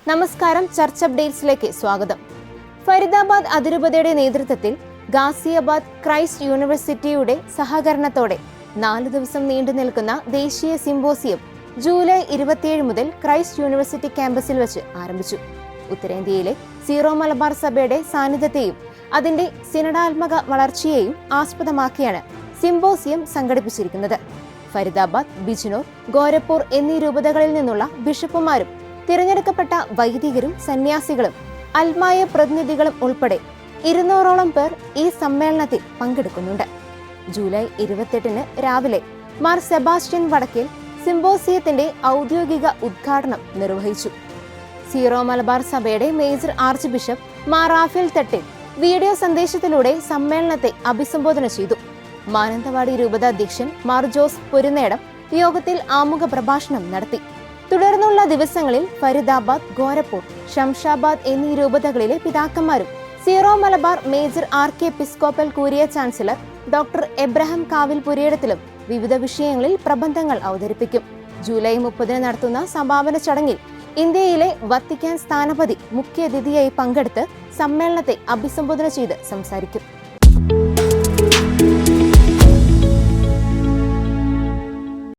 നമസ്കാരം, ചർച്ച് അപ്ഡേറ്റ്സിലേക്ക് സ്വാഗതം. ഫരീദാബാദ് അതിരൂപതയുടെ നേതൃത്വത്തിൽ ഗാസിയാബാദ് ക്രൈസ്റ്റ് യൂണിവേഴ്സിറ്റിയുടെ സഹകരണത്തോടെ 4 ദിവസം നീണ്ടു നിൽക്കുന്ന ദേശീയ സിംബോസിയം ജൂലൈ 27 മുതൽ ക്രൈസ്റ്റ് യൂണിവേഴ്സിറ്റി ക്യാമ്പസിൽ വെച്ച് ആരംഭിച്ചു. ഉത്തരേന്ത്യയിലെ സീറോ മലബാർ സഭയുടെ സാന്നിധ്യത്തെയും അതിന്റെ സിനഡാത്മക വളർച്ചയെയും ആസ്പദമാക്കിയാണ് സിംബോസിയം സംഘടിപ്പിച്ചിരിക്കുന്നത്. ഫരീദാബാദ്, ബിജ്നോർ, ഗോരഖ്പൂർ എന്നീ രൂപതകളിൽ നിന്നുള്ള ബിഷപ്പുമാരും തിരഞ്ഞെടുക്കപ്പെട്ട വൈദികരും സന്യാസികളും അൽമായ പ്രതിനിധികളും ഉൾപ്പെടെ 200ഓളം പേർ ഈ സമ്മേളനത്തിൽ പങ്കെടുക്കുന്നുണ്ട്. ജൂലൈ 28 രാവിലെ മാർ സെബാസ്റ്റ്യൻ വടക്കേൽ സിംബോസിയത്തിന്റെ ഔദ്യോഗിക ഉദ്ഘാടനം നിർവഹിച്ചു. സീറോ മലബാർ സഭയുടെ major archbishop Mar Raphael Thattil video സന്ദേശത്തിലൂടെ സമ്മേളനത്തെ അഭിസംബോധന ചെയ്തു. മാനന്തവാടി രൂപത അധ്യക്ഷൻ മാർ ജോസ് പൊരുന്നേടം യോഗത്തിൽ ആമുഖ പ്രഭാഷണം നടത്തി. തുടർന്നുള്ള ദിവസങ്ങളിൽ ഫരീദാബാദ്, ഗോരഖ്പൂർ, ശംഷാബാദ് എന്നീ രൂപതകളിലെ പിതാക്കന്മാരും Syro Malabar major archiepiscopal curia chancellor doctor Abraham കാവിൽ പുരയിടത്തിലും വിവിധ വിഷയങ്ങളിൽ പ്രബന്ധങ്ങൾ അവതരിപ്പിക്കും. ജൂലൈ 30 നടത്തുന്ന സമാപന ചടങ്ങിൽ ഇന്ത്യയിലെ വത്തിക്കാൻ സ്ഥാനപതി മുഖ്യാതിഥിയായി പങ്കെടുത്ത് സമ്മേളനത്തെ അഭിസംബോധന ചെയ്ത് സംസാരിക്കും.